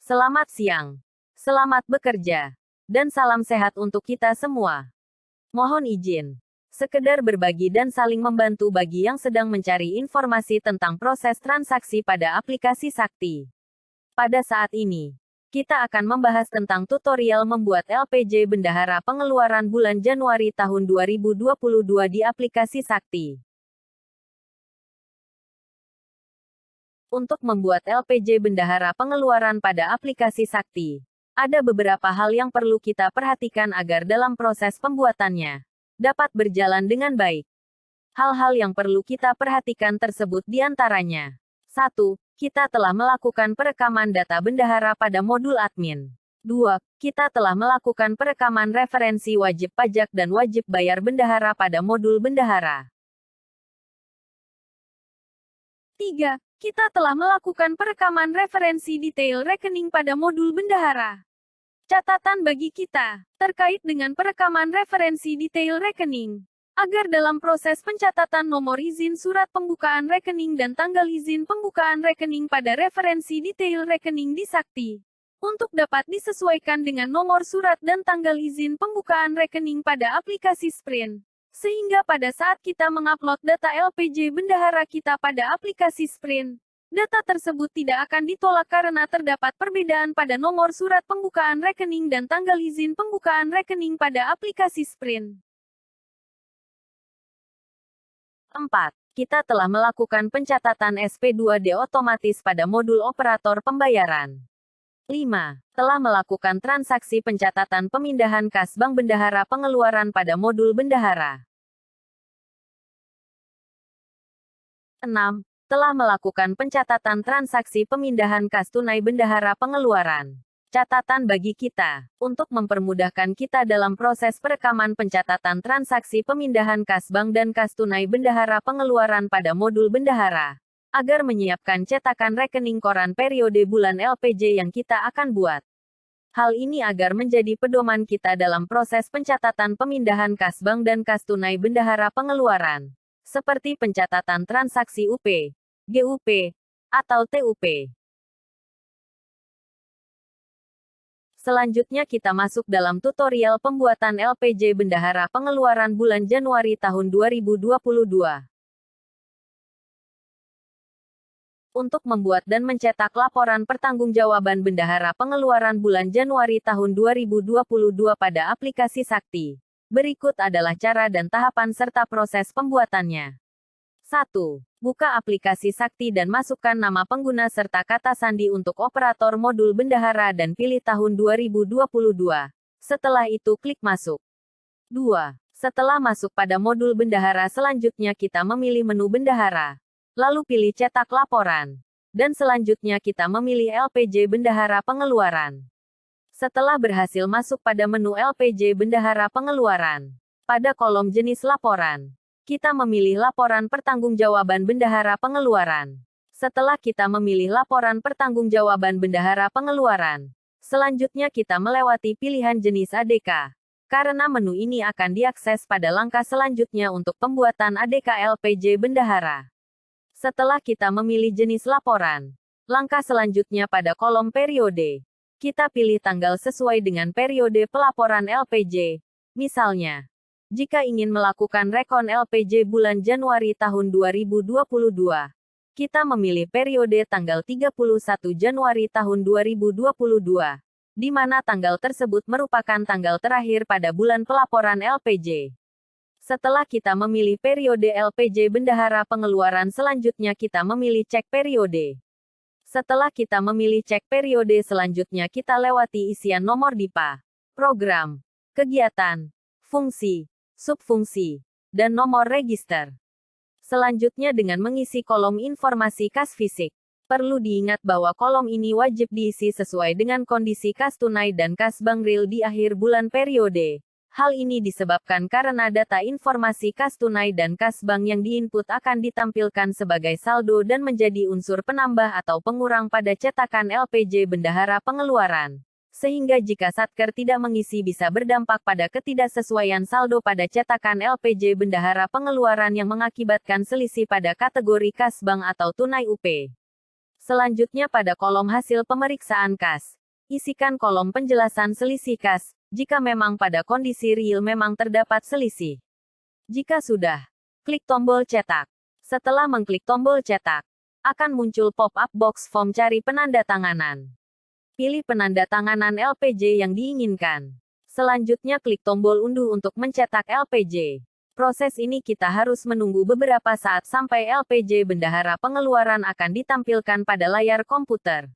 Selamat siang. Selamat bekerja. Dan salam sehat untuk kita semua. Mohon izin. Sekedar berbagi dan saling membantu bagi yang sedang mencari informasi tentang proses transaksi pada aplikasi Sakti. Pada saat ini, kita akan membahas tentang tutorial membuat LPJ Bendahara pengeluaran bulan Januari tahun 2022 di aplikasi Sakti. Untuk membuat LPJ Bendahara pengeluaran pada aplikasi Sakti, ada beberapa hal yang perlu kita perhatikan agar dalam proses pembuatannya dapat berjalan dengan baik. Hal-hal yang perlu kita perhatikan tersebut diantaranya: 1. Kita telah melakukan perekaman data bendahara pada modul admin. 2. Kita telah melakukan perekaman referensi wajib pajak dan wajib bayar bendahara pada modul bendahara. 3. Kita telah melakukan perekaman referensi detail rekening pada modul bendahara. Catatan bagi kita, terkait dengan perekaman referensi detail rekening. Agar dalam proses pencatatan nomor izin surat pembukaan rekening dan tanggal izin pembukaan rekening pada referensi detail rekening di Sakti, untuk dapat disesuaikan dengan nomor surat dan tanggal izin pembukaan rekening pada aplikasi Sprint. Sehingga pada saat kita mengupload data LPJ bendahara kita pada aplikasi Sprint, data tersebut tidak akan ditolak karena terdapat perbedaan pada nomor surat pembukaan rekening dan tanggal izin pembukaan rekening pada aplikasi Sprint. 4. Kita telah melakukan pencatatan SP2D otomatis pada modul operator pembayaran. 5. Telah melakukan transaksi pencatatan pemindahan kas bank bendahara pengeluaran pada modul bendahara. 6. Telah melakukan pencatatan transaksi pemindahan kas tunai bendahara pengeluaran. Catatan bagi kita, untuk mempermudahkan kita dalam proses perekaman pencatatan transaksi pemindahan kas bank dan kas tunai bendahara pengeluaran pada modul bendahara, agar menyiapkan cetakan rekening koran periode bulan LPJ yang kita akan buat. Hal ini agar menjadi pedoman kita dalam proses pencatatan pemindahan kas bank dan kas tunai bendahara pengeluaran, seperti pencatatan transaksi UP, GUP, atau TUP. Selanjutnya kita masuk dalam tutorial pembuatan LPJ bendahara pengeluaran bulan Januari tahun 2022. Untuk membuat dan mencetak laporan pertanggungjawaban bendahara pengeluaran bulan Januari tahun 2022 pada aplikasi Sakti, berikut adalah cara dan tahapan serta proses pembuatannya. 1. Buka aplikasi Sakti dan masukkan nama pengguna serta kata sandi untuk operator modul bendahara dan pilih tahun 2022. Setelah itu klik masuk. 2. Setelah masuk pada modul bendahara selanjutnya kita memilih menu bendahara. Lalu pilih cetak laporan. Dan selanjutnya kita memilih LPJ bendahara pengeluaran. Setelah berhasil masuk pada menu LPJ bendahara pengeluaran, pada kolom jenis laporan, kita memilih laporan pertanggungjawaban bendahara pengeluaran. Setelah kita memilih laporan pertanggungjawaban bendahara pengeluaran, selanjutnya kita melewati pilihan jenis ADK. Karena menu ini akan diakses pada langkah selanjutnya untuk pembuatan ADK LPJ bendahara. Setelah kita memilih jenis laporan, langkah selanjutnya pada kolom periode, kita pilih tanggal sesuai dengan periode pelaporan LPJ. Misalnya, jika ingin melakukan rekon LPJ bulan Januari tahun 2022, kita memilih periode tanggal 31 Januari tahun 2022, di mana tanggal tersebut merupakan tanggal terakhir pada bulan pelaporan LPJ. Setelah kita memilih periode LPJ bendahara pengeluaran selanjutnya kita memilih cek periode. Setelah kita memilih cek periode selanjutnya kita lewati isian nomor DIPA, program, kegiatan, fungsi, subfungsi, dan nomor register. Selanjutnya dengan mengisi kolom informasi kas fisik. Perlu diingat bahwa kolom ini wajib diisi sesuai dengan kondisi kas tunai dan kas bank real di akhir bulan periode. Hal ini disebabkan karena data informasi kas tunai dan kas bank yang diinput akan ditampilkan sebagai saldo dan menjadi unsur penambah atau pengurang pada cetakan LPJ bendahara pengeluaran. Sehingga jika Satker tidak mengisi bisa berdampak pada ketidaksesuaian saldo pada cetakan LPJ bendahara pengeluaran yang mengakibatkan selisih pada kategori kas bank atau tunai UP. Selanjutnya pada kolom hasil pemeriksaan kas, isikan kolom penjelasan selisih kas, jika memang pada kondisi real memang terdapat selisih. Jika sudah, klik tombol cetak. Setelah mengklik tombol cetak, akan muncul pop-up box form cari penandatanganan. Pilih penandatanganan LPJ yang diinginkan. Selanjutnya klik tombol unduh untuk mencetak LPJ. Proses ini kita harus menunggu beberapa saat sampai LPJ bendahara pengeluaran akan ditampilkan pada layar komputer.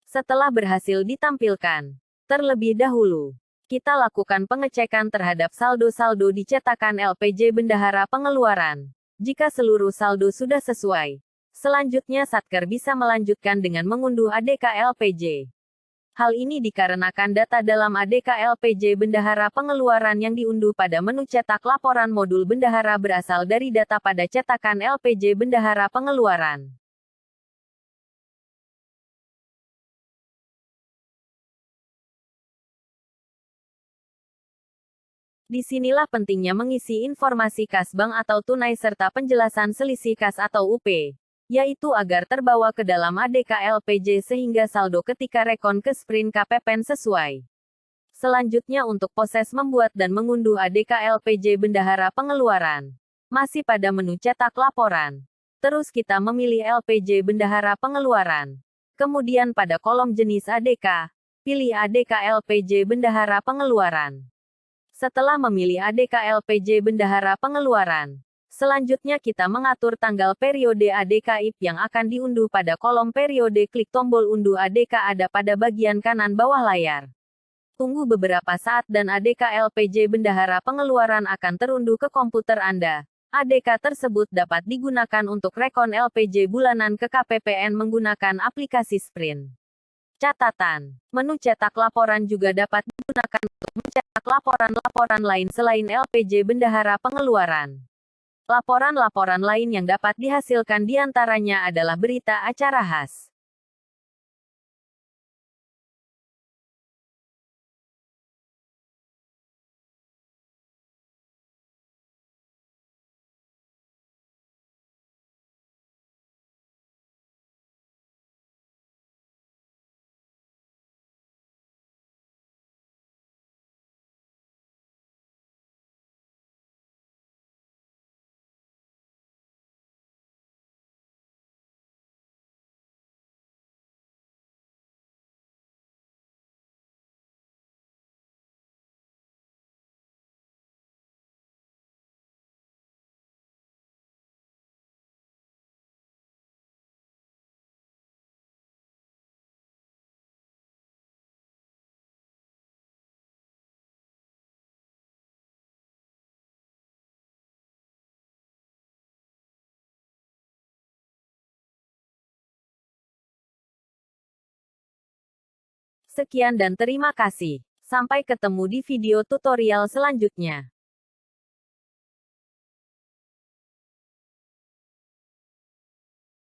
Setelah berhasil ditampilkan, terlebih dahulu, kita lakukan pengecekan terhadap saldo-saldo di cetakan LPJ bendahara pengeluaran. Jika seluruh saldo sudah sesuai, selanjutnya Satker bisa melanjutkan dengan mengunduh ADK LPJ. Hal ini dikarenakan data dalam ADK LPJ bendahara pengeluaran yang diunduh pada menu cetak laporan modul bendahara berasal dari data pada cetakan LPJ bendahara pengeluaran. Disinilah pentingnya mengisi informasi kas bank atau tunai serta penjelasan selisih kas atau UP, yaitu agar terbawa ke dalam ADK LPJ sehingga saldo ketika rekon ke sprint KPPN sesuai. Selanjutnya untuk proses membuat dan mengunduh ADK LPJ bendahara pengeluaran. Masih pada menu cetak laporan. Terus kita memilih LPJ bendahara pengeluaran. Kemudian pada kolom jenis ADK, pilih ADK LPJ bendahara pengeluaran. Setelah memilih ADK LPJ bendahara pengeluaran, selanjutnya kita mengatur tanggal periode ADK IP yang akan diunduh pada kolom periode. Klik tombol unduh ADK ada pada bagian kanan bawah layar. Tunggu beberapa saat dan ADK LPJ bendahara pengeluaran akan terunduh ke komputer Anda. ADK tersebut dapat digunakan untuk rekon LPJ bulanan ke KPPN menggunakan aplikasi Sprint. Catatan, menu cetak laporan juga dapat digunakan untuk mencetak laporan-laporan lain selain LPJ bendahara pengeluaran. Laporan-laporan lain yang dapat dihasilkan diantaranya adalah berita acara khas. Sekian dan terima kasih. Sampai ketemu di video tutorial selanjutnya.